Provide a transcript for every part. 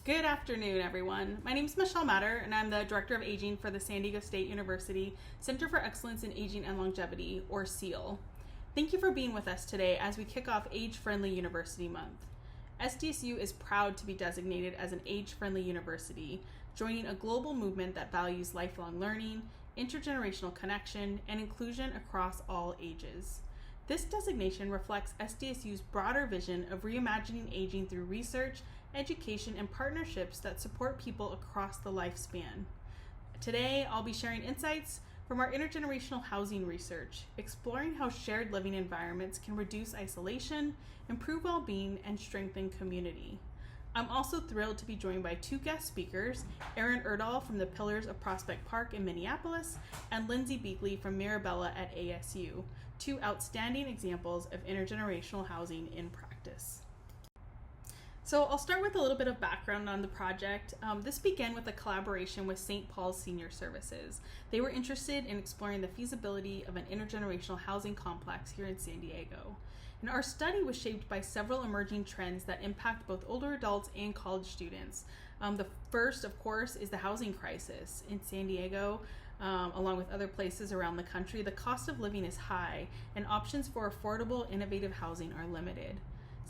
Good afternoon, everyone. My name is Michelle Matter, and I'm the Director of Aging for the San Diego State University Center for Excellence in Aging and Longevity, or CEAL. Thank you for being with us today as we kick off Age-Friendly University Month. SDSU is proud to be designated as an age-friendly university, joining a global movement that values lifelong learning, intergenerational connection, and inclusion across all ages. This designation reflects SDSU's broader vision of reimagining aging through research, education, and partnerships that support people across the lifespan. Today, I'll be sharing insights from our intergenerational housing research, exploring how shared living environments can reduce isolation, improve well-being, and strengthen community. I'm also thrilled to be joined by two guest speakers, Erin Erdahl from the Pillars of Prospect Park in Minneapolis, and Lindsey Beagley from Mirabella at ASU, two outstanding examples of intergenerational housing in practice. So I'll start with a little bit of background on the project. This began with a collaboration with St. Paul's Senior Services. They were interested in exploring the feasibility of an intergenerational housing complex here in San Diego. And our study was shaped by several emerging trends that impact both older adults and college students. The first, of course, is the housing crisis. In San Diego, along with other places around the country, the cost of living is high, and options for affordable, innovative housing are limited.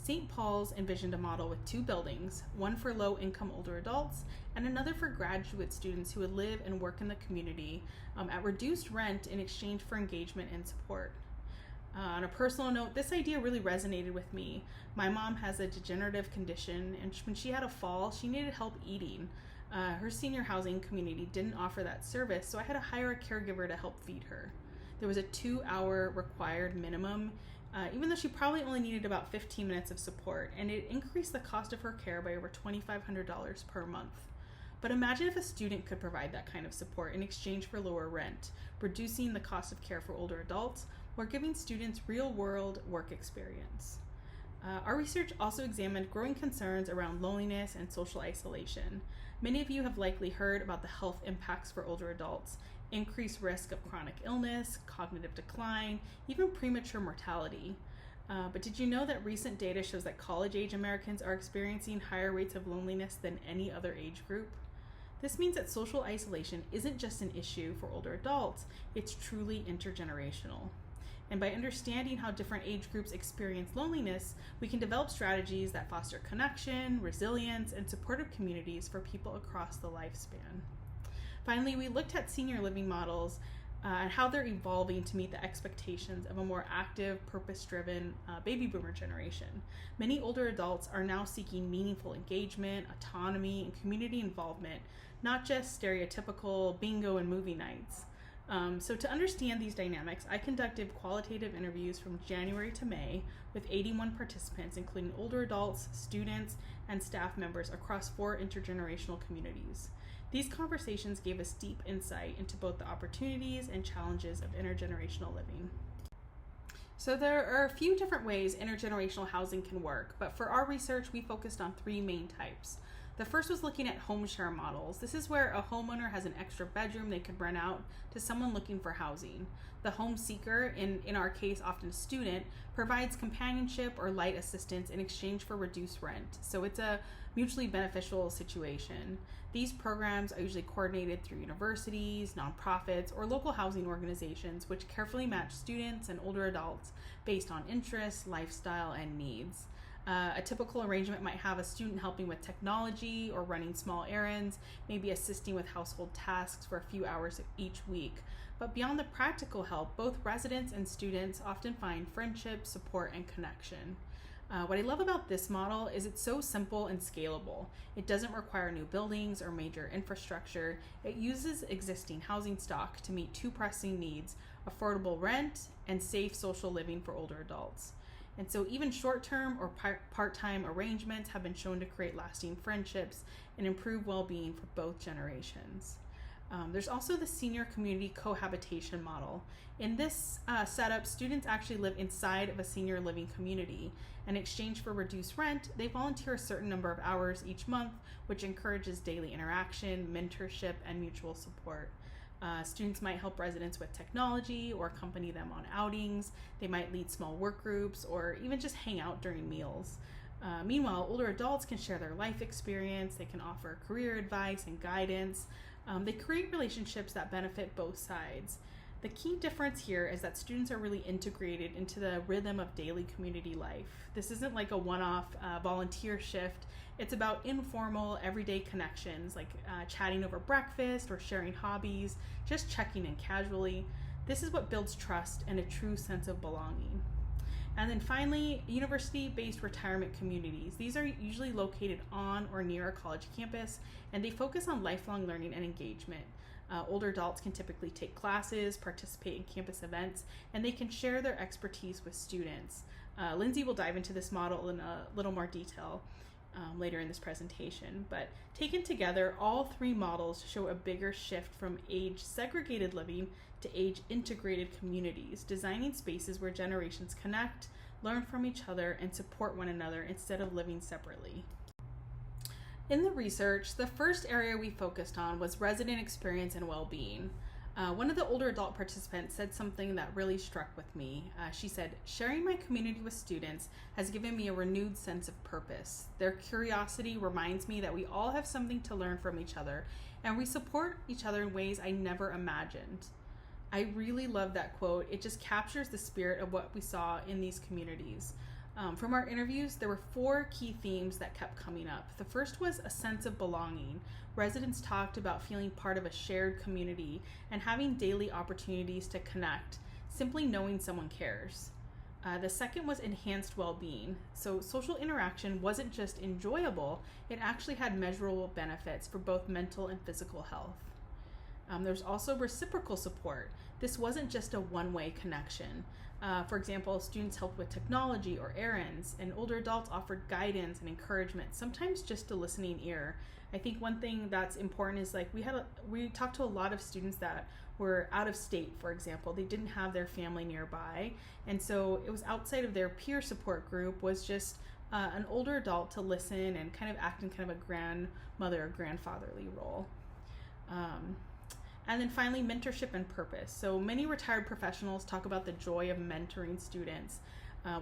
St. Paul's envisioned a model with two buildings, one for low-income older adults and another for graduate students who would live and work in the community at reduced rent in exchange for engagement and support. On a personal note, this idea really resonated with me. My mom has a degenerative condition, and when she had a fall, she needed help eating. Her senior housing community didn't offer that service, so I had to hire a caregiver to help feed her. There was a 2-hour required minimum, even though she probably only needed about 15 minutes of support, and it increased the cost of her care by over $2,500 per month. But imagine if a student could provide that kind of support in exchange for lower rent, reducing the cost of care for older adults, or giving students real-world work experience. Our research also examined growing concerns around loneliness and social isolation. Many of you have likely heard about the health impacts for older adults: increased risk of chronic illness, cognitive decline, even premature mortality. But did you know that recent data shows that college-age Americans are experiencing higher rates of loneliness than any other age group? This means that social isolation isn't just an issue for older adults, it's truly intergenerational. And by understanding how different age groups experience loneliness, we can develop strategies that foster connection, resilience, and supportive communities for people across the lifespan. Finally, we looked at senior living models and how they're evolving to meet the expectations of a more active, purpose-driven baby boomer generation. Many older adults are now seeking meaningful engagement, autonomy, and community involvement, not just stereotypical bingo and movie nights. So to understand these dynamics, I conducted qualitative interviews from January to May with 81 participants, including older adults, students, and staff members across 4 intergenerational communities. These conversations gave us deep insight into both the opportunities and challenges of intergenerational living. So there are a few different ways intergenerational housing can work, but for our research, we focused on 3 main types. The first was looking at home share models. This is where a homeowner has an extra bedroom they could rent out to someone looking for housing. The home seeker, in our case often a student, provides companionship or light assistance in exchange for reduced rent. So it's a mutually beneficial situation. These programs are usually coordinated through universities, nonprofits, or local housing organizations, which carefully match students and older adults based on interests, lifestyle, and needs. A typical arrangement might have a student helping with technology or running small errands, maybe assisting with household tasks for a few hours each week. But beyond the practical help, both residents and students often find friendship, support, and connection. What I love about this model is it's so simple and scalable. It doesn't require new buildings or major infrastructure. It uses existing housing stock to meet 2 pressing needs: affordable rent and safe social living for older adults. And so even short-term or part-time arrangements have been shown to create lasting friendships and improve well-being for both generations. There's also the senior community cohabitation model. In this setup, students actually live inside of a senior living community. In exchange for reduced rent, they volunteer a certain number of hours each month, which encourages daily interaction, mentorship, and mutual support. Students might help residents with technology or accompany them on outings. They might lead small work groups or even just hang out during meals. Meanwhile, older adults can share their life experience, they can offer career advice and guidance. They create relationships that benefit both sides. The key difference here is that students are really integrated into the rhythm of daily community life. This isn't like a one-off volunteer shift. It's about informal, everyday connections, like chatting over breakfast or sharing hobbies, just checking in casually. This is what builds trust and a true sense of belonging. And then finally, university-based retirement communities. These are usually located on or near a college campus, and they focus on lifelong learning and engagement. Older adults can typically take classes, participate in campus events, and they can share their expertise with students. Lindsey will dive into this model in a little more detail later in this presentation, but taken together, all three models show a bigger shift from age-segregated living to age-integrated communities, designing spaces where generations connect, learn from each other, and support one another instead of living separately. In the research, the first area we focused on was resident experience and well-being. One of the older adult participants said something that really struck with me. She said, "Sharing my community with students has given me a renewed sense of purpose. Their curiosity reminds me that we all have something to learn from each other, and we support each other in ways I never imagined." I really love that quote. It just captures the spirit of what we saw in these communities. From our interviews, there were 4 key themes that kept coming up. The first was a sense of belonging. Residents talked about feeling part of a shared community and having daily opportunities to connect, simply knowing someone cares. The second was enhanced well-being. So social interaction wasn't just enjoyable, it actually had measurable benefits for both mental and physical health. There's also reciprocal support. This wasn't just a one-way connection. For example, students helped with technology or errands, and older adults offered guidance and encouragement, sometimes just a listening ear. I think one thing that's important is like we talked to a lot of students that were out of state, for example. They didn't have their family nearby, and so it was outside of their peer support group, was just an older adult to listen and kind of act in kind of a grandmother or grandfatherly role. And then finally, mentorship and purpose. So many retired professionals talk about the joy of mentoring students.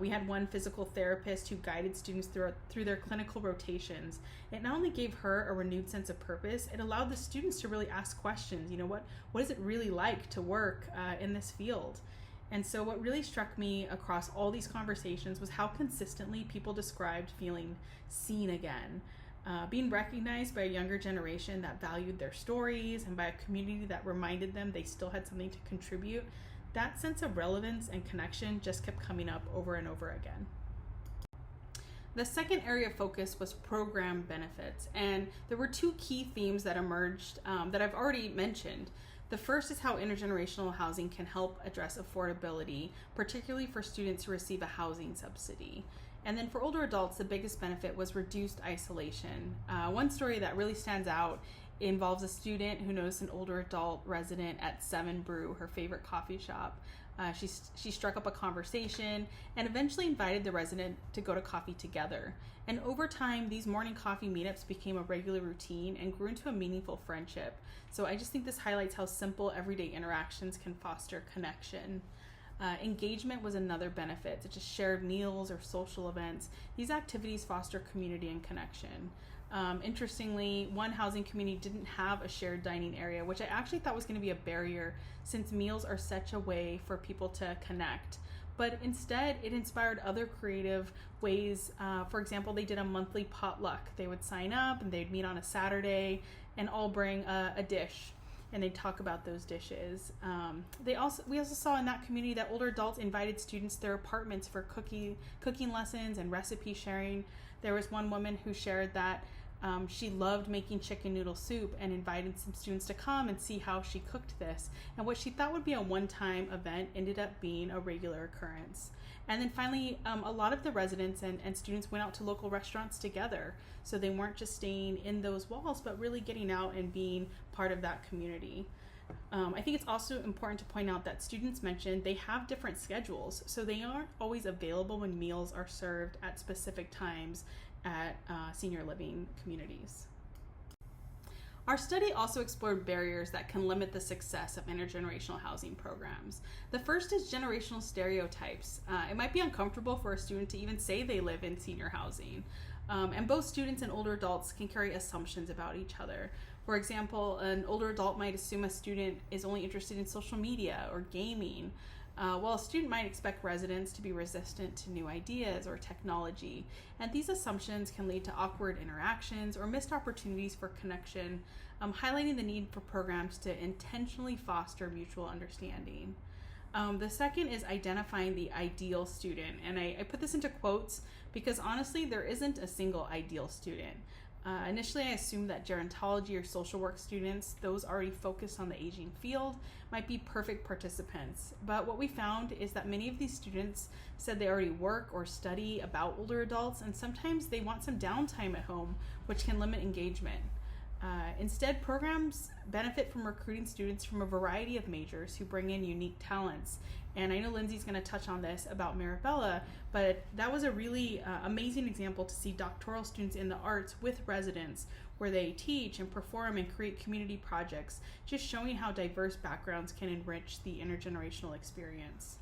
We had one physical therapist who guided students through their clinical rotations. It not only gave her a renewed sense of purpose, it allowed the students to really ask questions. You know, what is it really like to work in this field? And so what really struck me across all these conversations was how consistently people described feeling seen again. Being recognized by a younger generation that valued their stories and by a community that reminded them they still had something to contribute, that sense of relevance and connection just kept coming up over and over again. The second area of focus was program benefits, and there were 2 key themes that emerged that I've already mentioned. The first is how intergenerational housing can help address affordability, particularly for students who receive a housing subsidy. And then for older adults, the biggest benefit was reduced isolation. One story that really stands out involves a student who noticed an older adult resident at 7 Brew, her favorite coffee shop. She struck up a conversation and eventually invited the resident to go to coffee together. And over time, these morning coffee meetups became a regular routine and grew into a meaningful friendship. So I just think this highlights how simple everyday interactions can foster connection. Engagement was another benefit, such as shared meals or social events. These activities foster community and connection. Interestingly, one housing community didn't have a shared dining area, which I actually thought was going to be a barrier since meals are such a way for people to connect. But instead, it inspired other creative ways. For example, they did a monthly potluck. They would sign up and they'd meet on a Saturday and all bring a dish, and they'd talk about those dishes. We also saw in that community that older adults invited students to their apartments for cooking lessons and recipe sharing. There was one woman who shared that she loved making chicken noodle soup and invited some students to come and see how she cooked this. And what she thought would be a one-time event ended up being a regular occurrence. And then finally, a lot of the residents and students went out to local restaurants together. So they weren't just staying in those walls, but really getting out and being part of that community. I think it's also important to point out that students mentioned they have different schedules, so they aren't always available when meals are served at specific times at senior living communities. Our study also explored barriers that can limit the success of intergenerational housing programs. The first is generational stereotypes. It might be uncomfortable for a student to even say they live in senior housing. And both students and older adults can carry assumptions about each other. For example, an older adult might assume a student is only interested in social media or gaming, while a student might expect residents to be resistant to new ideas or technology. And these assumptions can lead to awkward interactions or missed opportunities for connection, highlighting the need for programs to intentionally foster mutual understanding. The second is identifying the ideal student. And I put this into quotes because honestly, there isn't a single ideal student. Initially, I assumed that gerontology or social work students, those already focused on the aging field, might be perfect participants. But what we found is that many of these students said they already work or study about older adults, and sometimes they want some downtime at home, which can limit engagement. Instead, programs benefit from recruiting students from a variety of majors who bring in unique talents. And I know Lindsey's going to touch on this about Mirabella, but that was a really amazing example to see doctoral students in the arts with residents where they teach and perform and create community projects, just showing how diverse backgrounds can enrich the intergenerational experience.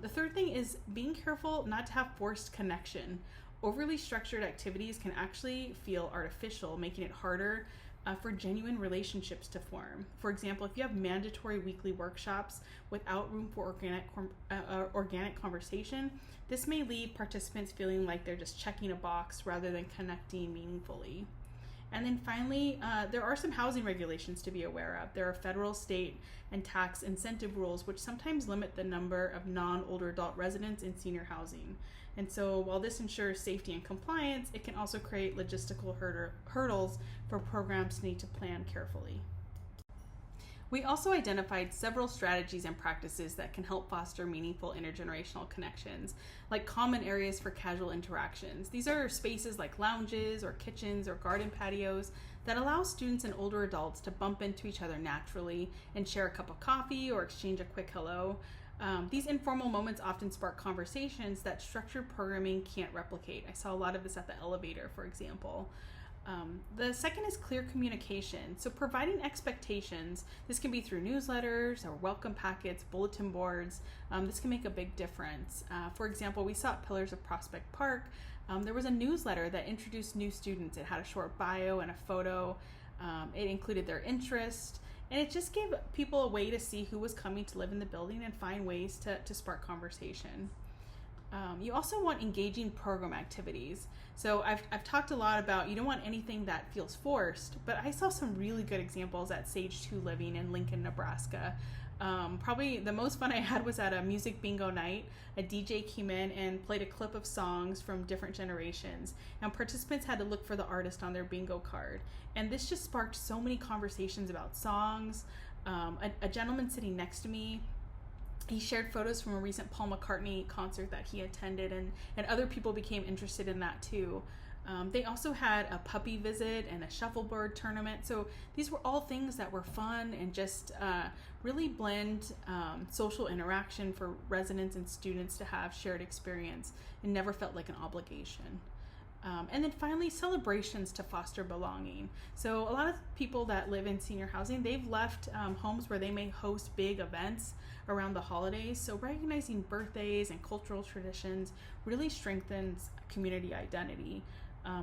The third thing is being careful not to have forced connection. Overly structured activities can actually feel artificial, making it harder for genuine relationships to form. For example, if you have mandatory weekly workshops without room for organic conversation, this may leave participants feeling like they're just checking a box rather than connecting meaningfully. And then finally, there are some housing regulations to be aware of. There are federal, state, and tax incentive rules which sometimes limit the number of non-older adult residents in senior housing. And so while this ensures safety and compliance, it can also create logistical hurdles for programs to need to plan carefully. We also identified several strategies and practices that can help foster meaningful intergenerational connections, like common areas for casual interactions. These are spaces like lounges or kitchens or garden patios that allow students and older adults to bump into each other naturally and share a cup of coffee or exchange a quick hello. These informal moments often spark conversations that structured programming can't replicate. I saw a lot of this at the elevator, for example. The second is clear communication. So providing expectations, this can be through newsletters or welcome packets, bulletin boards. This can make a big difference. For example, we saw at Pillars of Prospect Park, there was a newsletter that introduced new students. It had a short bio and a photo. It included their interest, and it just gave people a way to see who was coming to live in the building and find ways to spark conversation. You also want engaging program activities. So I've talked a lot about you don't want anything that feels forced, but I saw some really good examples at Sage 2 Living in Lincoln, Nebraska. Probably the most fun I had was at a music bingo night. A DJ came in and played a clip of songs from different generations, and participants had to look for the artist on their bingo card. And this just sparked so many conversations about songs. A gentleman sitting next to me, he shared photos from a recent Paul McCartney concert that he attended, and other people became interested in that too. They also had a puppy visit and a shuffleboard tournament. So these were all things that were fun and just really blend social interaction for residents and students to have shared experience and never felt like an obligation. And then finally, celebrations to foster belonging. So a lot of people that live in senior housing, they've left homes where they may host big events around the holidays. So recognizing birthdays and cultural traditions really strengthens community identity.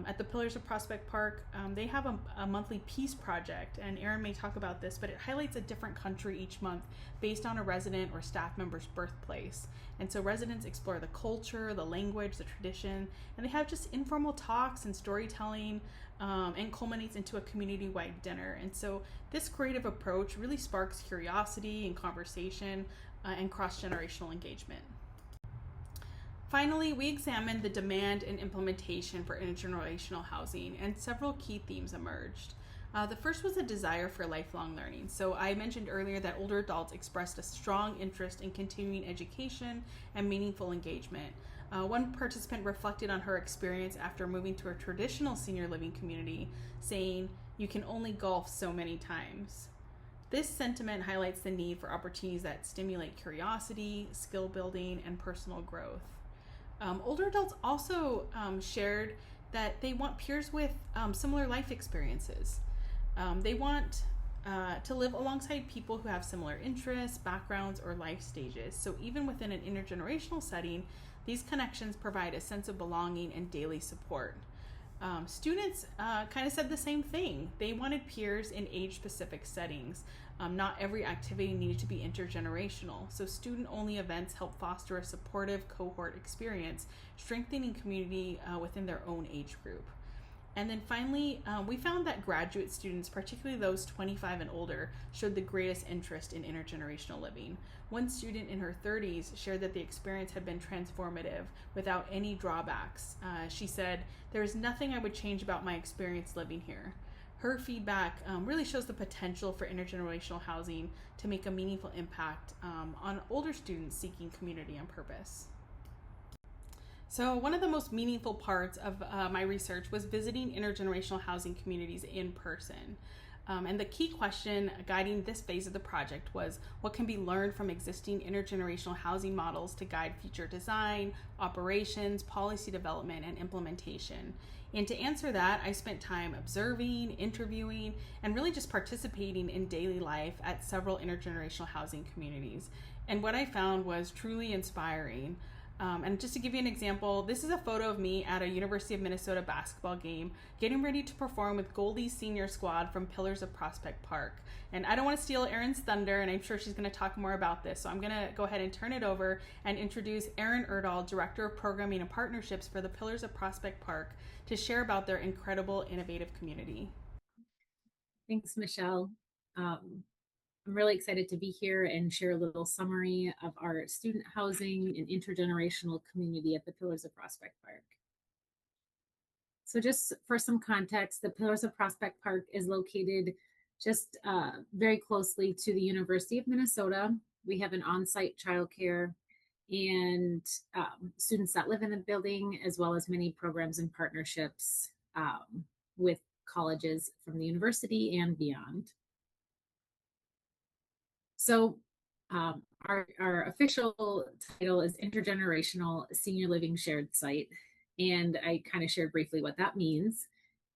At the Pillars of Prospect Park, they have a monthly peace project, and Erin may talk about this, but it highlights a different country each month based on a resident or staff member's birthplace. And so residents explore the culture, the language, the tradition, and they have just informal talks and storytelling, and culminates into a community-wide dinner. And so this creative approach really sparks curiosity and conversation and cross-generational engagement. Finally, we examined the demand and implementation for intergenerational housing, and several key themes emerged. The first was a desire for lifelong learning. So I mentioned earlier that older adults expressed a strong interest in continuing education and meaningful engagement. One participant reflected on her experience after moving to a traditional senior living community, saying, "You can only golf so many times." This sentiment highlights the need for opportunities that stimulate curiosity, skill building, and personal growth. Older adults also shared that they want peers with similar life experiences. They want to live alongside people who have similar interests, backgrounds, or life stages. So even within an intergenerational setting, these connections provide a sense of belonging and daily support. Students kind of said the same thing. They wanted peers in age specific settings. Not every activity needed to be intergenerational, so student only events help foster a supportive cohort experience, strengthening community within their own age group. And then finally, we found that graduate students, particularly those 25 and older, showed the greatest interest in intergenerational living. One student in her 30s shared that the experience had been transformative without any drawbacks. She said, "There is nothing I would change about my experience living here." Her feedback really shows the potential for intergenerational housing to make a meaningful impact on older students seeking community and purpose. So, one of the most meaningful parts of my research was visiting intergenerational housing communities in person. And the key question guiding this phase of the project was what can be learned from existing intergenerational housing models to guide future design, operations, policy development, and implementation. And to answer that, I spent time observing, interviewing, and really just participating in daily life at several intergenerational housing communities. And what I found was truly inspiring. And just to give you an example, this is a photo of me at a University of Minnesota basketball game, getting ready to perform with Goldie's senior squad from Pillars of Prospect Park. And I don't want to steal Erin's thunder, and I'm sure she's going to talk more about this. So I'm going to go ahead and turn it over and introduce Erin Erdahl, Director of Programming and Partnerships for the Pillars of Prospect Park, to share about their incredible, innovative community. Thanks, Michelle. I'm really excited to be here and share a little summary of our student housing and intergenerational community at the Pillars of Prospect Park. So just for some context, the Pillars of Prospect Park is located just very closely to the University of Minnesota. We have an on-site childcare and students that live in the building, as well as many programs and partnerships with colleges from the university and beyond. So our official title is Intergenerational Senior Living Shared Site, and I kind of shared briefly what that means.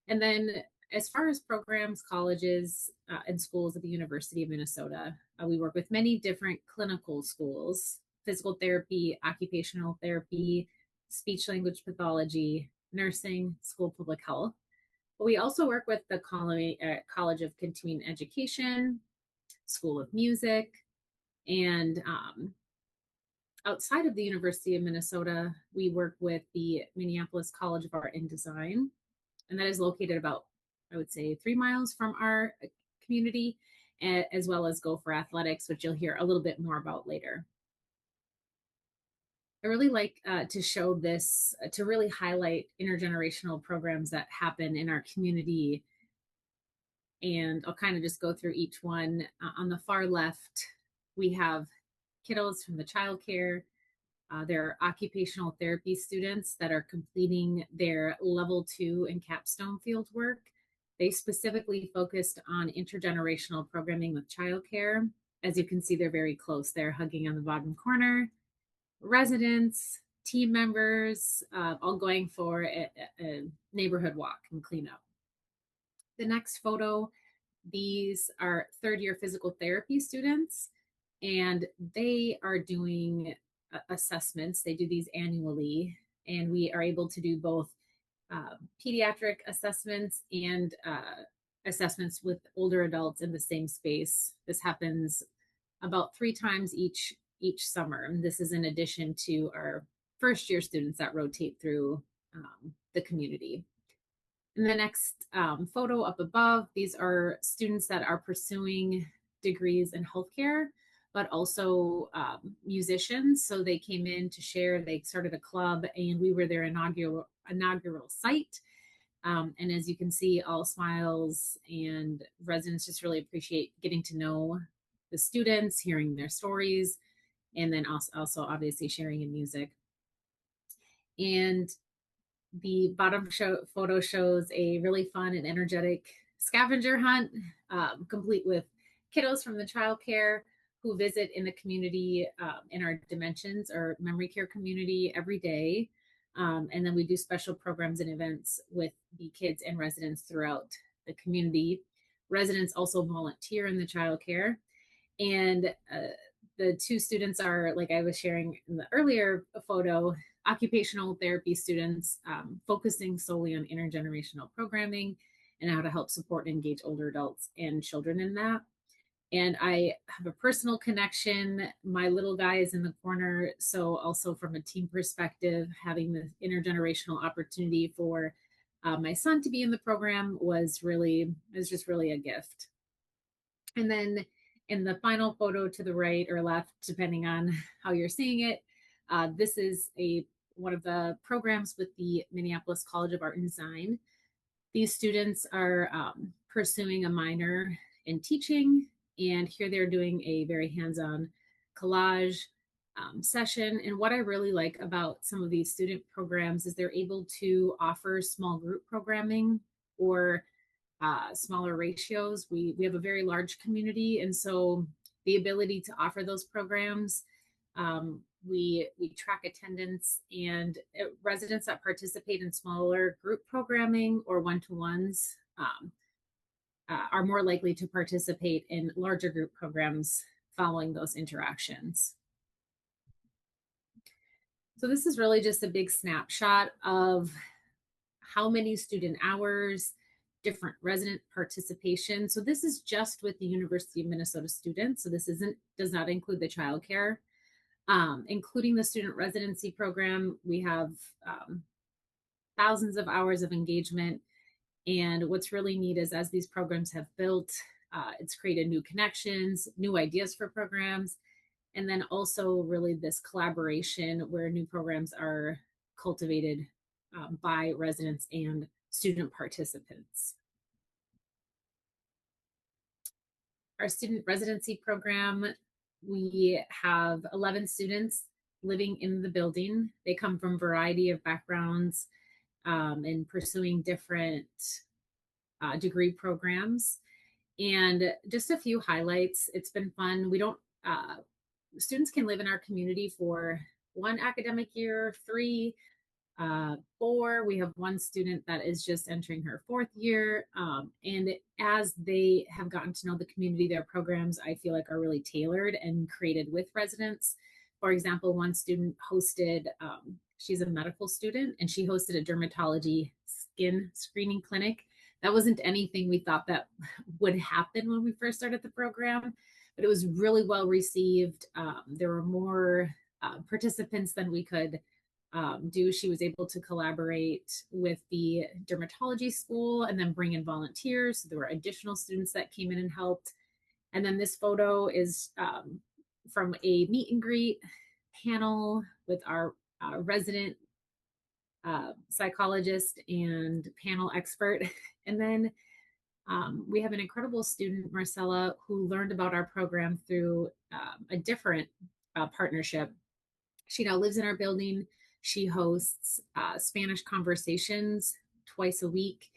And then as far as programs, colleges, and schools at the University of Minnesota, we work with many different clinical schools: physical therapy, occupational therapy, speech language pathology, nursing, school of public health. But we also work with the College of Continuing Education, School of Music, and outside of the University of Minnesota, we work with the Minneapolis College of Art and Design, and that is located about, I would say, 3 miles from our community, as well as Gopher Athletics, which you'll hear a little bit more about later. I really like to show this, to really highlight intergenerational programs that happen in our community. And I'll kind of just go through each one. On the far left, we have kiddos from the childcare. There are occupational therapy students that are completing their level 2 and capstone field work. They specifically focused on intergenerational programming with childcare. As you can see, they're very close. They're hugging on the bottom corner. Residents, team members, all going for a neighborhood walk and cleanup. The next photo, these are third-year physical therapy students, and they are doing assessments. They do these annually, and we are able to do both pediatric assessments and assessments with older adults in the same space. This happens about 3 times each summer, and this is in addition to our first-year students that rotate through the community. In the next photo up above, these are students that are pursuing degrees in healthcare, but also musicians. So they came in to share, they started a club, and we were their inaugural site. And as you can see, all smiles, and residents just really appreciate getting to know the students, hearing their stories, and then also obviously sharing in music. And the bottom photo shows a really fun and energetic scavenger hunt, complete with kiddos from the childcare who visit in the community, in our Dimensions or memory care community every day. And then we do special programs and events with the kids and residents throughout the community. residents also volunteer in the childcare. And the two students are, like I was sharing in the earlier photo, occupational therapy students, focusing solely on intergenerational programming and how to help support and engage older adults and children in that. And I have a personal connection. My little guy is in the corner. So also from a team perspective, having the intergenerational opportunity for my son to be in the program was just really a gift. And then in the final photo to the right or left, depending on how you're seeing it, this is one of the programs with the Minneapolis College of Art and Design. These students are pursuing a minor in teaching, and here they're doing a very hands-on collage session. And what I really like about some of these student programs is they're able to offer small group programming or smaller ratios. We have a very large community, and so the ability to offer those programs, we track attendance, and residents that participate in smaller group programming or one-to-ones are more likely to participate in larger group programs following those interactions. So this is really just a big snapshot of how many student hours, different resident participation. So this is just with the University of Minnesota students. So this does not include the childcare. Including the student residency program, we have thousands of hours of engagement. And what's really neat is as these programs have built, it's created new connections, new ideas for programs, and then also really this collaboration where new programs are cultivated by residents and student participants. Our student residency program, we have 11 students living in the building. They come from a variety of backgrounds and pursuing different degree programs. And just a few highlights. It's been fun. Students can live in our community for 1 academic year, 3, 4. We have one student that is just entering her 4th year. And as they have gotten to know the community, their programs, I feel like, are really tailored and created with residents. For example, one student hosted, she's a medical student, and she hosted a dermatology skin screening clinic. That wasn't anything we thought that would happen when we first started the program, but it was really well received. There were more participants than we could do. She was able to collaborate with the dermatology school and then bring in volunteers. So there were additional students that came in and helped. And then this photo is from a meet and greet panel with our resident psychologist and panel expert. And then we have an incredible student, Marcella, who learned about our program through a different partnership. She now lives in our building. She hosts Spanish conversations twice a week.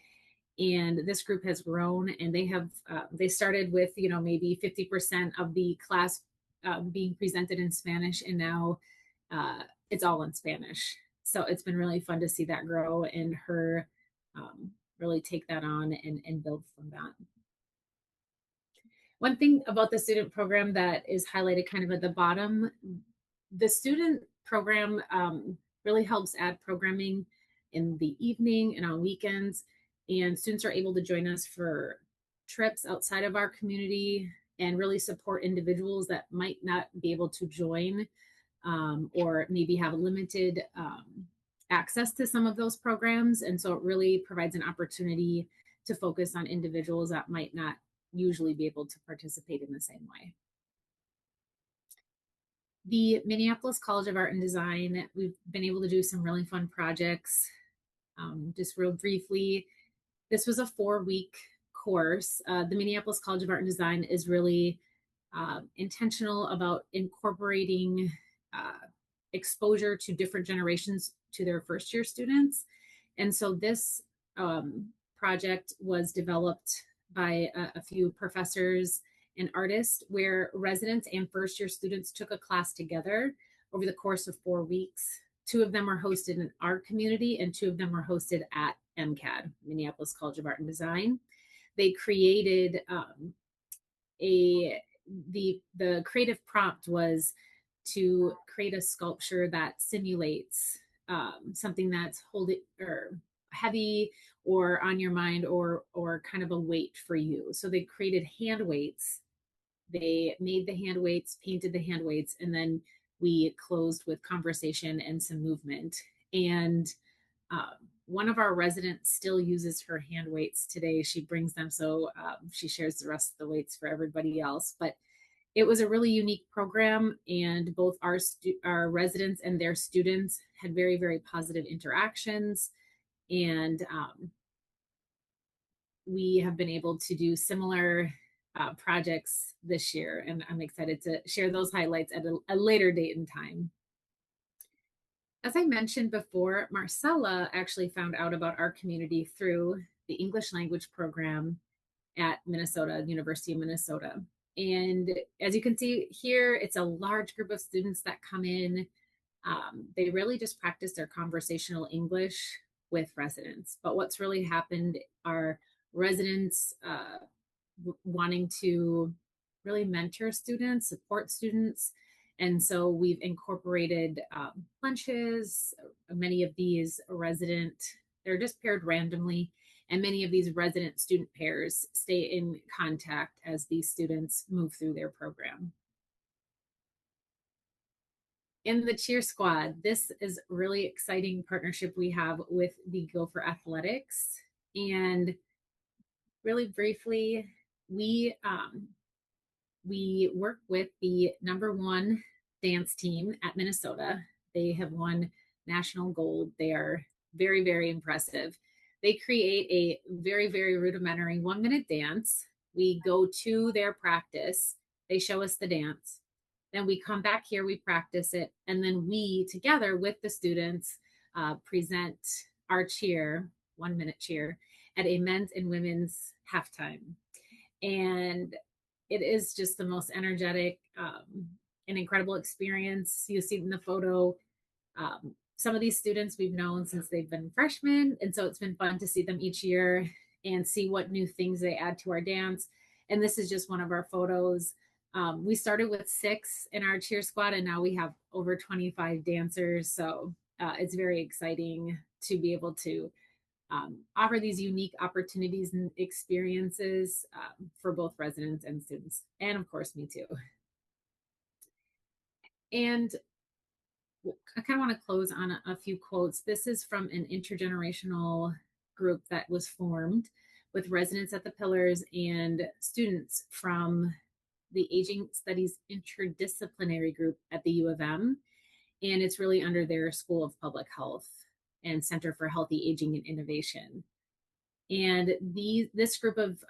And this group has grown, and they started with, maybe 50% of the class being presented in Spanish, and now it's all in Spanish. So it's been really fun to see that grow and her really take that on and build from that. One thing about the student program that is highlighted kind of at the bottom, the student program really helps add programming in the evening and on weekends. And students are able to join us for trips outside of our community and really support individuals that might not be able to join or maybe have limited access to some of those programs. And so it really provides an opportunity to focus on individuals that might not usually be able to participate in the same way. The Minneapolis College of Art and Design, we've been able to do some really fun projects. Just real briefly, this was a 4-week course. The Minneapolis College of Art and Design is really intentional about incorporating exposure to different generations to their first year students. And so this project was developed by a few professors and artists where residents and first year students took a class together over the course of 4 weeks. 2 of them were hosted in our community and 2 of them were hosted at MCAD, Minneapolis College of Art and Design. they created the creative prompt was to create a sculpture that simulates something that's holding or heavy or on your mind or kind of a weight for you. So they created hand weights. They made the hand weights, painted the hand weights, and then we closed with conversation and some movement. And one of our residents still uses her hand weights today. She brings them, so she shares the rest of the weights for everybody else. But it was a really unique program, and both our residents and their students had very, very positive interactions. And we have been able to do similar projects this year, and I'm excited to share those highlights at a later date and time. As I mentioned before, Marcella actually found out about our community through the English language program at University of Minnesota. And as you can see here, it's a large group of students that come in. They really just practice their conversational English with residents. But what's really happened are residents wanting to really mentor students, support students. And so we've incorporated lunches. Many of these they're just paired randomly. And many of these resident student pairs stay in contact as these students move through their program. In the cheer squad, this is a really exciting partnership we have with the Gopher Athletics. And really briefly, we work with the #1 dance team at Minnesota. They have won national gold. They are very, very impressive. They create a very, very rudimentary 1-minute dance. We go to their practice. They show us the dance. Then we come back here, we practice it. And then we, together with the students, present our cheer, 1-minute cheer, at a men's and women's halftime. And it is just the most energetic and incredible experience. You see it in the photo. Some of these students we've known since they've been freshmen. And so it's been fun to see them each year and see what new things they add to our dance. And this is just one of our photos. We started with 6 in our cheer squad, and now we have over 25 dancers. So it's very exciting to be able to offer these unique opportunities and experiences for both residents and students, and of course me too. And I kind of want to close on a few quotes. This is from an intergenerational group that was formed with residents at the Pillars and students from the Aging Studies Interdisciplinary Group at the U of M. And it's really under their School of Public Health and Center for Healthy Aging and Innovation. And this group of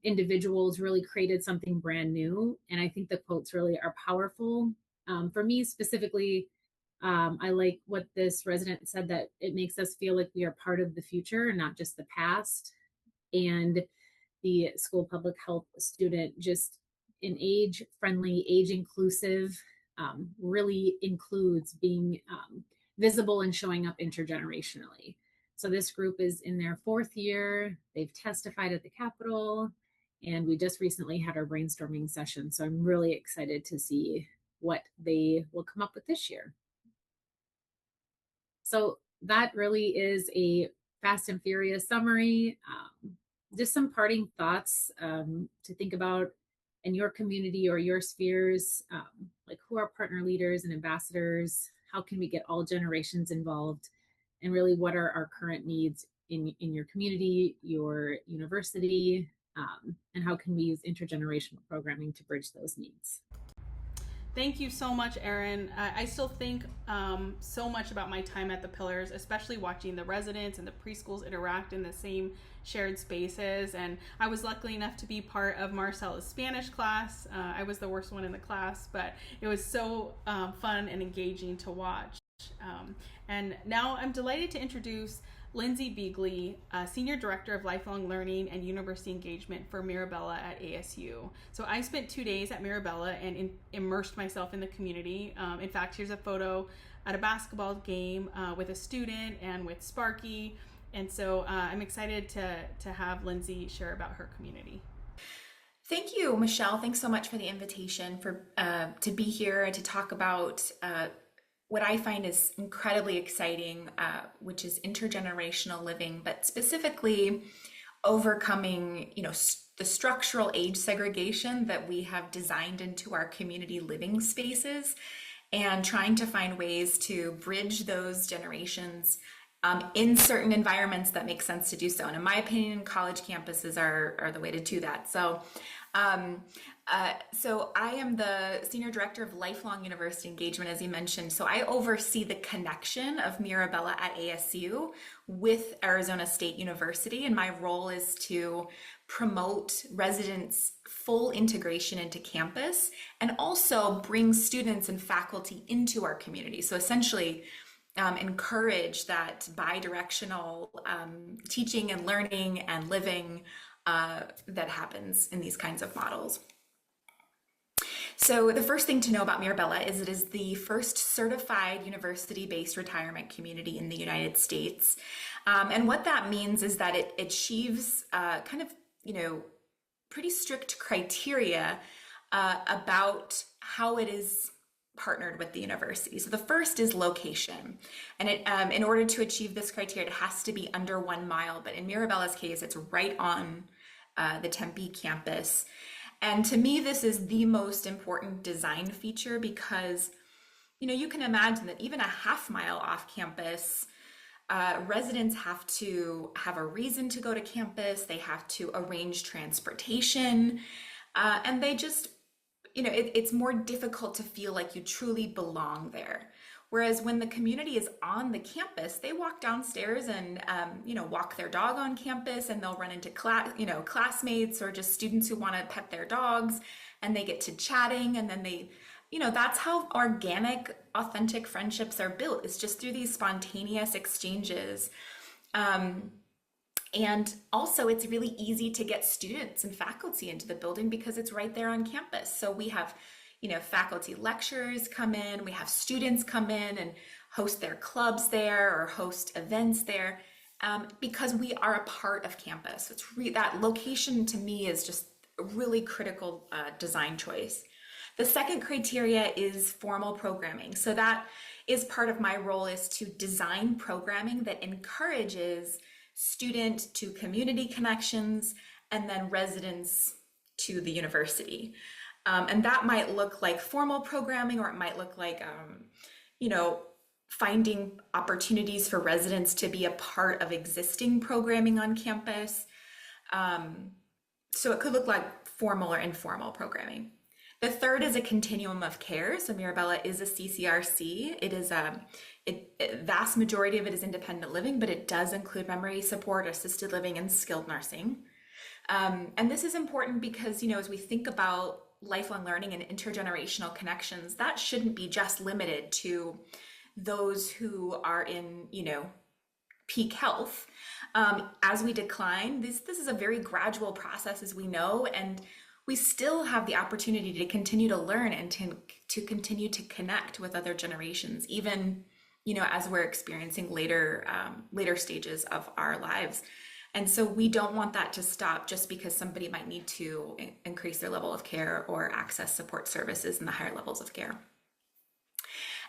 individuals really created something brand new. And I think the quotes really are powerful. For me specifically, I like what this resident said, that it makes us feel like we are part of the future and not just the past. And the School of Public Health student, just an age-friendly, age-inclusive, really includes being visible and showing up intergenerationally. So this group is in their 4th year. They've testified at the Capitol, and we just recently had our brainstorming session. So I'm really excited to see what they will come up with this year. So that really is a fast and furious summary. Just some parting thoughts to think about in your community or your spheres, like who are partner leaders and ambassadors? How can we get all generations involved? And really, what are our current needs in your community, your university, and how can we use intergenerational programming to bridge those needs? Thank you so much, Erin. I still think so much about my time at the Pillars, especially watching the residents and the preschools interact in the same shared spaces. And I was lucky enough to be part of Marcella's Spanish class. I was the worst one in the class, but it was so fun and engaging to watch. And now I'm delighted to introduce Lindsey Beagley, Senior Director of Lifelong Learning and University Engagement for Mirabella at ASU. So I spent 2 days at Mirabella and immersed myself in the community. In fact, here's a photo at a basketball game with a student and with Sparky. And so I'm excited to have Lindsey share about her community. Thank you, Michelle. Thanks so much for the invitation for to be here and to talk about what I find is incredibly exciting, which is intergenerational living, but specifically overcoming, the structural age segregation that we have designed into our community living spaces, and trying to find ways to bridge those generations in certain environments that make sense to do so. And in my opinion, college campuses are the way to do that. So I am the Senior Director of Lifelong University Engagement, as you mentioned. So I oversee the connection of Mirabella at ASU with Arizona State University, and my role is to promote residents' full integration into campus and also bring students and faculty into our community. So essentially, encourage that bi-directional teaching and learning and living that happens in these kinds of models. So the first thing to know about Mirabella is it is the first certified university-based retirement community in the United States. And what that means is that it achieves pretty strict criteria about how it is partnered with the university. So the first is location. And in order to achieve this criteria, it has to be under 1 mile. But in Mirabella's case, it's right on the Tempe campus. And to me, this is the most important design feature because, you can imagine that even a half mile off campus, residents have to have a reason to go to campus. They have to arrange transportation, and they just, it's more difficult to feel like you truly belong there. Whereas when the community is on the campus, they walk downstairs and, walk their dog on campus, and they'll run into classmates or just students who want to pet their dogs, and they get to chatting, and then they, that's how organic, authentic friendships are built. It's just through these spontaneous exchanges. And also, it's really easy to get students and faculty into the building because it's right there on campus. So we have, faculty lecturers come in, we have students come in and host their clubs there or host events there because we are a part of campus. It's that location to me is just a really critical design choice. The second criteria is formal programming. So that is part of my role, is to design programming that encourages student to community connections and then residents to the university. And that might look like formal programming, or it might look like, finding opportunities for residents to be a part of existing programming on campus. So it could look like formal or informal programming. The third is a continuum of care. So Mirabella is a CCRC. It is vast majority of it is independent living, but it does include memory support, assisted living, and skilled nursing. And this is important because, as we think about lifelong learning and intergenerational connections, that shouldn't be just limited to those who are in, peak health. As we decline, this is a very gradual process, as we know, and we still have the opportunity to continue to learn and to continue to connect with other generations, even, as we're experiencing later stages of our lives. And so we don't want that to stop just because somebody might need to increase their level of care or access support services in the higher levels of care.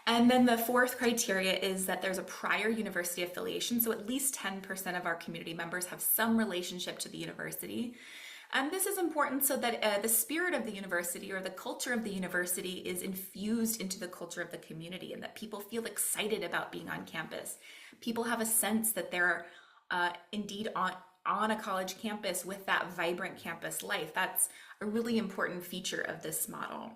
And then the fourth criteria is that there's a prior university affiliation. So at least 10% of our community members have some relationship to the university. And this is important so that the spirit of the university or the culture of the university is infused into the culture of the community, and that people feel excited about being on campus. People have a sense that they're indeed on a college campus with that vibrant campus life. That's a really important feature of this model.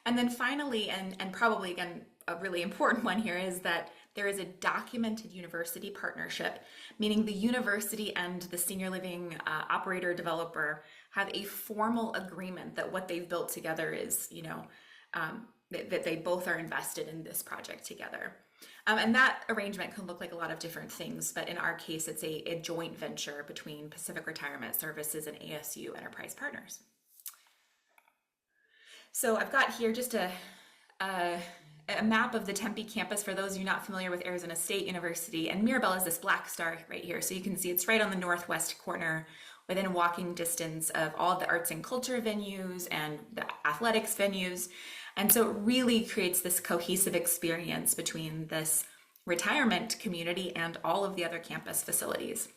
And then finally, and probably again, a really important one here, is that there is a documented university partnership, meaning the university and the senior living operator developer have a formal agreement that what they've built together is, that they both are invested in this project together. And that arrangement can look like a lot of different things, but in our case, it's a joint venture between Pacific Retirement Services and ASU Enterprise Partners. So I've got here just a a map of the Tempe campus for those of you not familiar with Arizona State University. And Mirabella is this black star right here. So you can see it's right on the northwest corner within walking distance of all of the arts and culture venues and the athletics venues. And so it really creates this cohesive experience between this retirement community and all of the other campus facilities.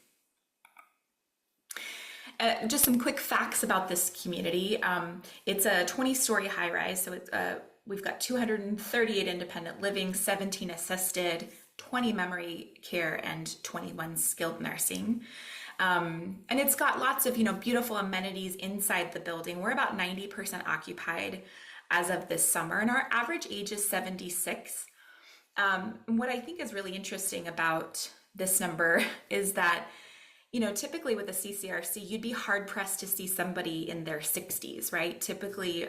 Just some quick facts about this community. It's a 20-story high-rise, so we've got 238 independent living, 17 assisted, 20 memory care, and 21 skilled nursing. And it's got lots of, beautiful amenities inside the building. We're about 90% occupied as of this summer, and our average age is 76. What I think is really interesting about this number is that, typically with a CCRC, you'd be hard pressed to see somebody in their 60s, right? Typically,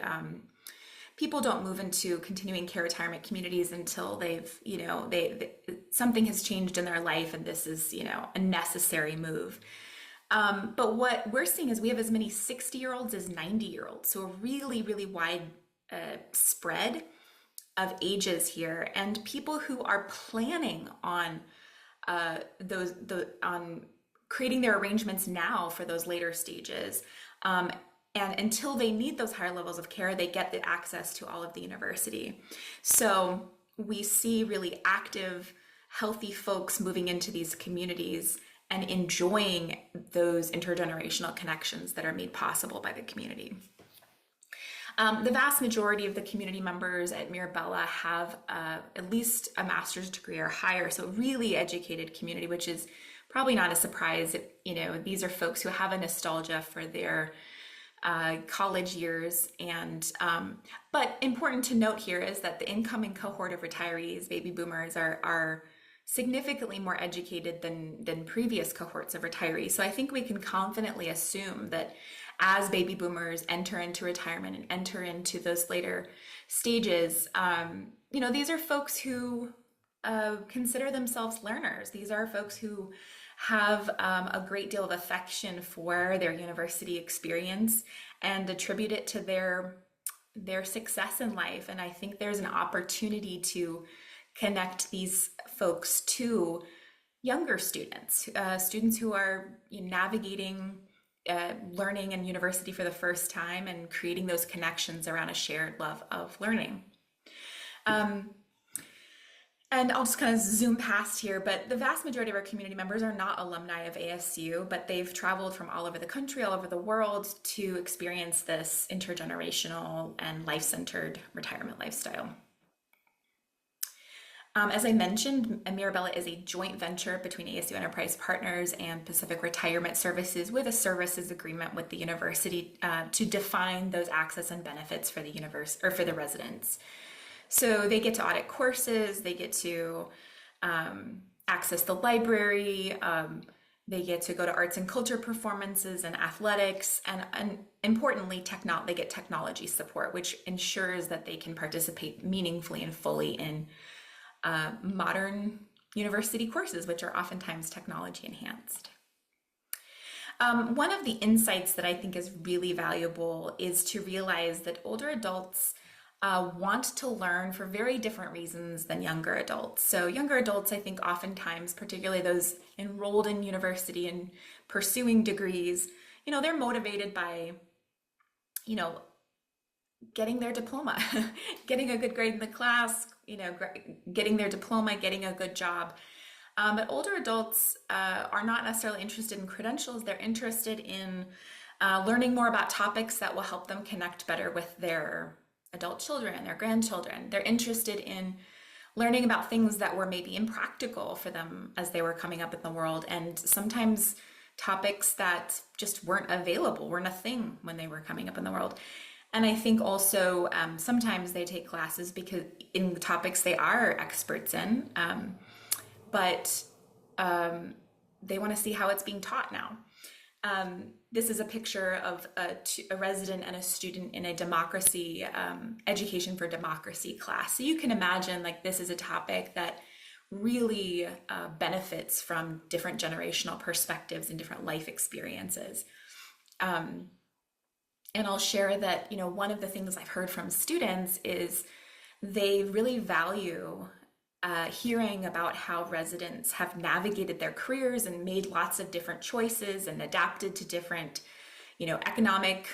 people don't move into continuing care retirement communities until they've, something has changed in their life and this is, a necessary move. But what we're seeing is we have as many 60-year-olds as 90-year-olds. So a really, really wide spread of ages here, and people who are planning on on creating their arrangements now for those later stages. And until they need those higher levels of care, they get the access to all of the university. So we see really active, healthy folks moving into these communities and enjoying those intergenerational connections that are made possible by the community. The vast majority of the community members at Mirabella have at least a master's degree or higher, so really educated community, which is probably not a surprise. These are folks who have a nostalgia for their college years. And but important to note here is that the incoming cohort of retirees, baby boomers, are significantly more educated than previous cohorts of retirees. So I think we can confidently assume that as baby boomers enter into retirement and enter into those later stages, these are folks who consider themselves learners. These are folks who have a great deal of affection for their university experience and attribute it to their success in life. And I think there's an opportunity to connect these folks to younger students, students who are navigating learning in university for the first time and creating those connections around a shared love of learning. And I'll just kind of zoom past here, but the vast majority of our community members are not alumni of ASU, but they've traveled from all over the country, all over the world to experience this intergenerational and life-centered retirement lifestyle. As I mentioned, Mirabella is a joint venture between ASU Enterprise Partners and Pacific Retirement Services with a services agreement with the university to define those access and benefits for the residents. So they get to audit courses, they get to access the library, they get to go to arts and culture performances and athletics, and importantly, they get technology support, which ensures that they can participate meaningfully and fully in modern university courses, which are oftentimes technology enhanced. One of the insights that I think is really valuable is to realize that older adults want to learn for very different reasons than younger adults. So younger adults, I think oftentimes, particularly those enrolled in university and pursuing degrees, they're motivated by, getting their diploma, getting a good grade in the class, getting their diploma, getting a good job. But older adults are not necessarily interested in credentials. They're interested in learning more about topics that will help them connect better with their adult children, their grandchildren. They're interested in learning about things that were maybe impractical for them as they were coming up in the world, and sometimes topics that just weren't available, weren't a thing when they were coming up in the world. And I think also sometimes they take classes because in the topics they are experts in, but they want to see how it's being taught now. This is a picture of a resident and a student in a democracy, education for democracy class. So you can imagine this is a topic that really benefits from different generational perspectives and different life experiences. And I'll share that, one of the things I've heard from students is They really value hearing about how residents have navigated their careers and made lots of different choices and adapted to different, economic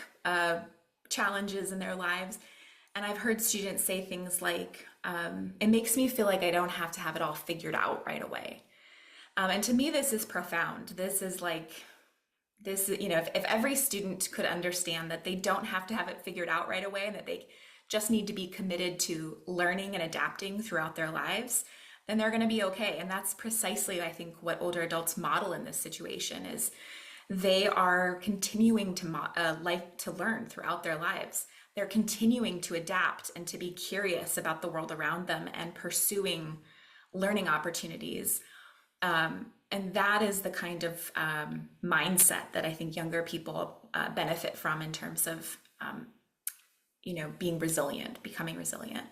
challenges in their lives. And I've heard students say things like, it makes me feel like I don't have to have it all figured out right away. And to me, this is profound. This is like, if every student could understand that they don't have to have it figured out right away and that they just need to be committed to learning and adapting throughout their lives, then they're going to be okay. And that's precisely, I think, what older adults model in this situation is they are continuing to learn throughout their lives. They're continuing to adapt and to be curious about the world around them and pursuing learning opportunities. And that is the kind of mindset that I think younger people benefit from in terms of, being resilient, becoming resilient.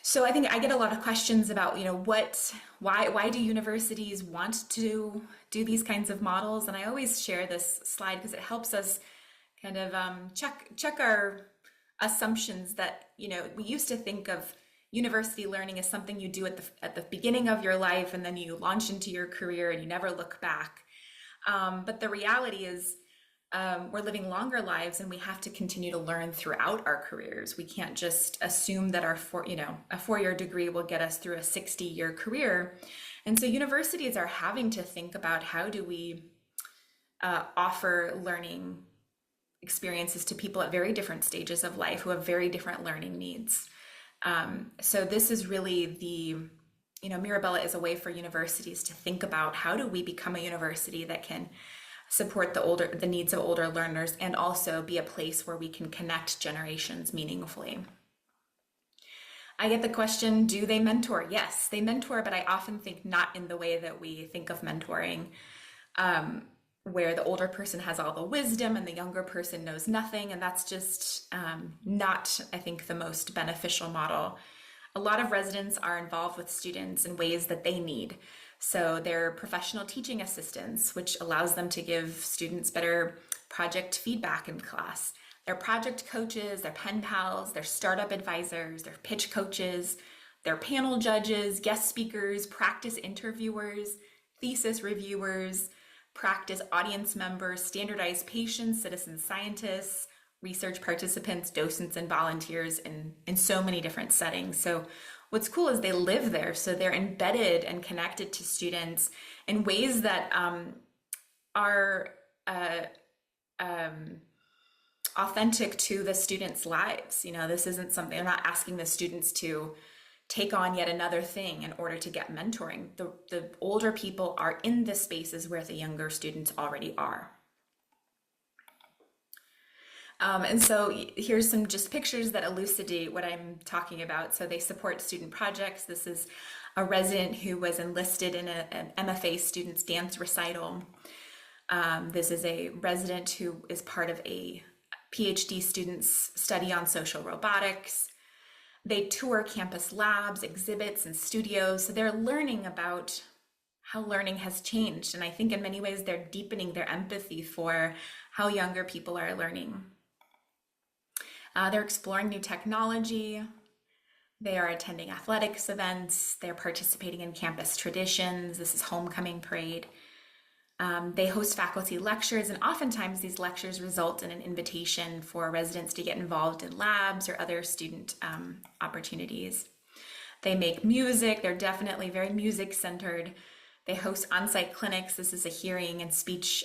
So I think I get a lot of questions about, why do universities want to do these kinds of models? And I always share this slide because it helps us kind of check our assumptions that, we used to think of university learning as something you do at the beginning of your life, and then you launch into your career and you never look back. But the reality is we're living longer lives, and we have to continue to learn throughout our careers. We can't just assume that a 4-year degree will get us through a 60-year career. And so universities are having to think about how do we offer learning experiences to people at very different stages of life who have very different learning needs. So this is really Mirabella is a way for universities to think about how do we become a university that can support the needs of older learners and also be a place where we can connect generations meaningfully. I get the question, do they mentor? Yes, they mentor, but I often think not in the way that we think of mentoring, where the older person has all the wisdom and the younger person knows nothing. And that's just not, I think, the most beneficial model. A lot of residents are involved with students in ways that they need. So they're professional teaching assistants, which allows them to give students better project feedback in class. They're project coaches, they're pen pals, they're startup advisors, they're pitch coaches, they're panel judges, guest speakers, practice interviewers, thesis reviewers, practice audience members, standardized patients, citizen scientists, research participants, docents, and volunteers in so many different settings. So what's cool is they live there, so they're embedded and connected to students in ways that are authentic to the students' lives. This isn't something, they're not asking the students to take on yet another thing in order to get mentoring. The older people are in the spaces where the younger students already are. And so here's some just pictures that elucidate what I'm talking about. So they support student projects. This is a resident who was enlisted in an MFA student's dance recital. This is a resident who is part of a PhD student's study on social robotics. They tour campus labs, exhibits, and studios. So they're learning about how learning has changed. And I think in many ways, they're deepening their empathy for how younger people are learning. They're exploring new technology. They are attending athletics events. They're participating in campus traditions. This is homecoming parade. They host faculty lectures, and oftentimes these lectures result in an invitation for residents to get involved in labs or other student opportunities. They make music. They're definitely very music-centered. They host on-site clinics. This is a hearing and speech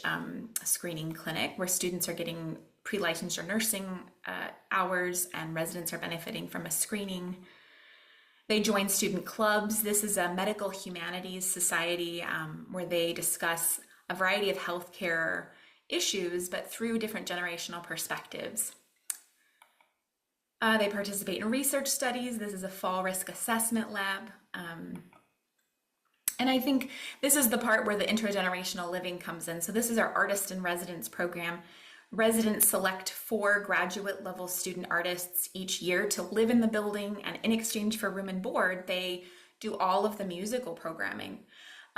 screening clinic where students are getting pre-licensure nursing hours and residents are benefiting from a screening. They join student clubs. This is a medical humanities society where they discuss a variety of healthcare issues, but through different generational perspectives. They participate in research studies. This is a fall risk assessment lab. And I think this is the part where the intergenerational living comes in. So this is our artist in residence program. Residents select 4 graduate level student artists each year to live in the building, and in exchange for room and board, they do all of the musical programming.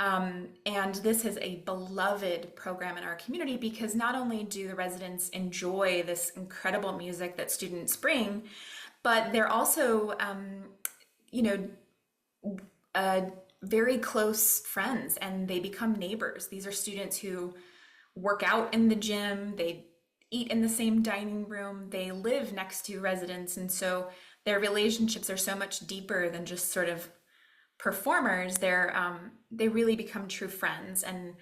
And this is a beloved program in our community because not only do the residents enjoy this incredible music that students bring, but they're also, you know, very close friends, and they become neighbors. These are students who work out in the gym, they eat in the same dining room, they live next to residents, and so their relationships are so much deeper than just sort of performers. They really become true friends. And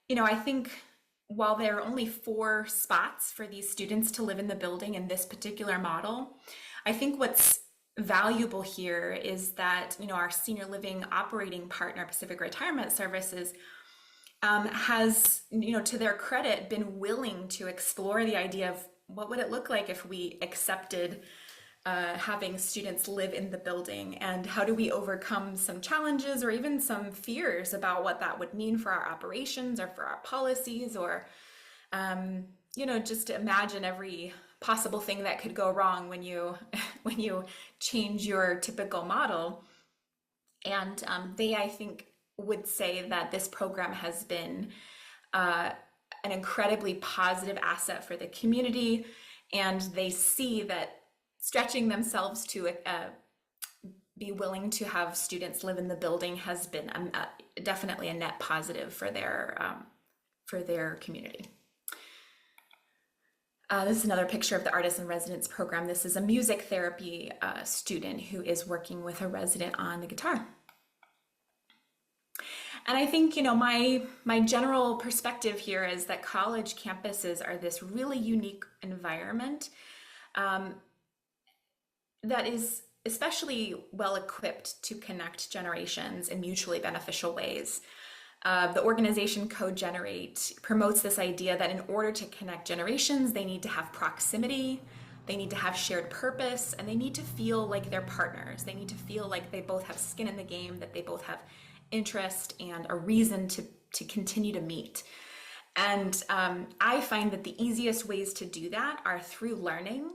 you know, I think while there are only 4 spots for these students to live in the building in this particular model, I think what's valuable here is that, you know, our senior living operating partner, Pacific Retirement Services, has, you know, to their credit, been willing to explore the idea of what would it look like if we accepted having students live in the building, and how do we overcome some challenges or even some fears about what that would mean for our operations or for our policies, or you know, just to imagine every possible thing that could go wrong when you when you change your typical model. And they, I think, would say that this program has been an incredibly positive asset for the community, and they see that stretching themselves to be willing to have students live in the building has been definitely a net positive for their community. This is another picture of the Artists in Residence program. This is a music therapy student who is working with a resident on the guitar. And I think, you know, my general perspective here is that college campuses are this really unique environment that is especially well equipped to connect generations in mutually beneficial ways. The organization Co-Generate promotes this idea that in order to connect generations, they need to have proximity, they need to have shared purpose, and they need to feel like they're partners. They need to feel like they both have skin in the game, that they both have interest and a reason to continue to meet. And I find that the easiest ways to do that are through learning,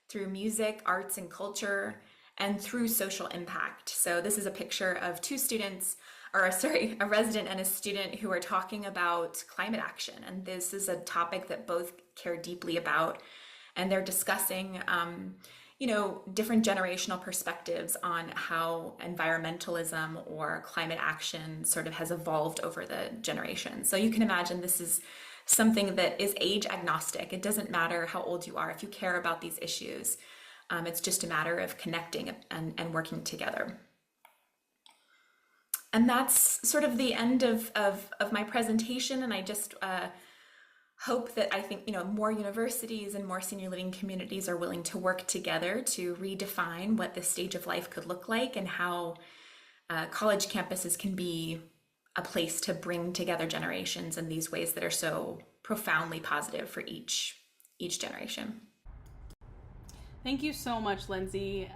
through music, arts, and culture, and through social impact. So this is a picture of 2 students, or sorry, a resident and a student who are talking about climate action. And this is a topic that both care deeply about. And they're discussing, you know, different generational perspectives on how environmentalism or climate action sort of has evolved over the generations. So you can imagine this is something that is age agnostic. It doesn't matter how old you are if you care about these issues. It's just a matter of connecting and working together. And that's sort of the end of my presentation. And I just hope that, I think, you know, more universities and more senior living communities are willing to work together to redefine what this stage of life could look like, and how college campuses can be a place to bring together generations in these ways that are so profoundly positive for each generation. Thank you so much, Lindsey.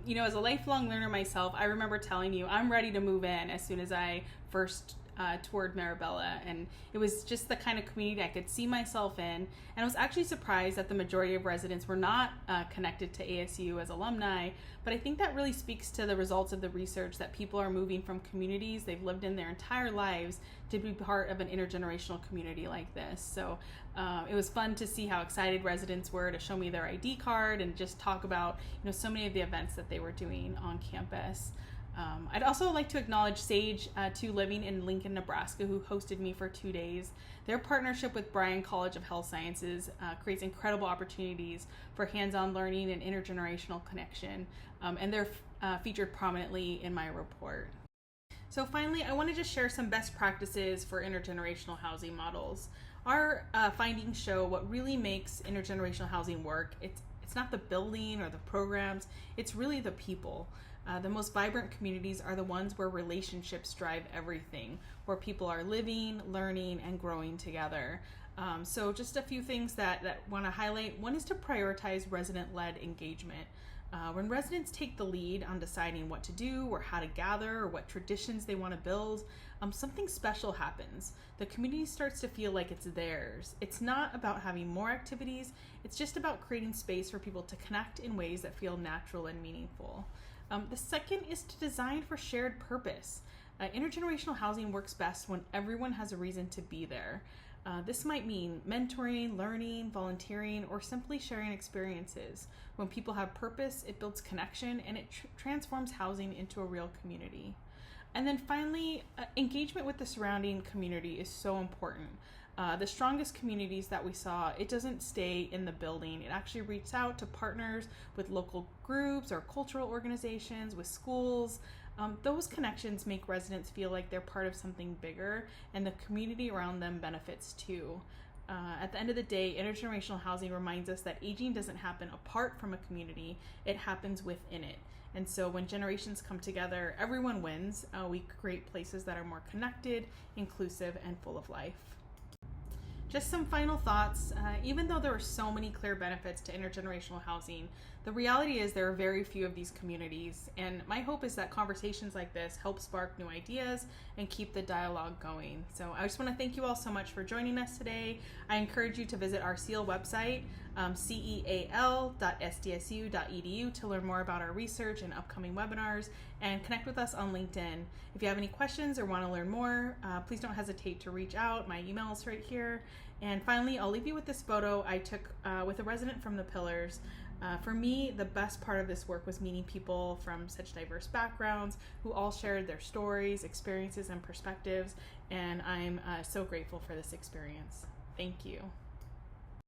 You know, as a lifelong learner myself, I remember telling you I'm ready to move in as soon as I first toured Mirabella, and it was just the kind of community I could see myself in. And I was actually surprised that the majority of residents were not connected to ASU as alumni, but I think that really speaks to the results of the research that people are moving from communities they've lived in their entire lives to be part of an intergenerational community like this. So it was fun to see how excited residents were to show me their ID card and just talk about, you know, so many of the events that they were doing on campus. I'd also like to acknowledge Sage 2 Living in Lincoln, Nebraska, who hosted me for 2 days. Their partnership with Bryan College of Health Sciences creates incredible opportunities for hands-on learning and intergenerational connection, and they're featured prominently in my report. So finally, I want to just share some best practices for intergenerational housing models. Our findings show what really makes intergenerational housing work. It's not the building or the programs, it's really the people. The most vibrant communities are the ones where relationships drive everything, where people are living, learning, and growing together. So just a few things that I want to highlight. One is to prioritize resident-led engagement. When residents take the lead on deciding what to do or how to gather or what traditions they want to build, something special happens. The community starts to feel like it's theirs. It's not about having more activities, it's just about creating space for people to connect in ways that feel natural and meaningful. The second is to design for shared purpose. Intergenerational housing works best when everyone has a reason to be there. This might mean mentoring, learning, volunteering, or simply sharing experiences. When people have purpose, it builds connection and it transforms housing into a real community. And then finally, engagement with the surrounding community is so important. The strongest communities that we saw, it doesn't stay in the building. It actually reaches out to partners with local groups or cultural organizations, with schools. Those connections make residents feel like they're part of something bigger, and the community around them benefits too. At the end of the day, intergenerational housing reminds us that aging doesn't happen apart from a community, it happens within it. And so when generations come together, everyone wins. We create places that are more connected, inclusive, and full of life. Just some final thoughts. Even though there are so many clear benefits to intergenerational housing, the reality is there are very few of these communities, and my hope is that conversations like this help spark new ideas and keep the dialogue going. So I just want to thank you all so much for joining us today. I encourage you to visit our CEAL website, ceal.sdsu.edu, to learn more about our research and upcoming webinars, and connect with us on LinkedIn. If you have any questions or want to learn more, please don't hesitate to reach out. My email is right here. And finally, I'll leave you with this photo I took with a resident from the Pillars. For me, the best part of this work was meeting people from such diverse backgrounds who all shared their stories, experiences, and perspectives, and I'm so grateful for this experience. Thank you.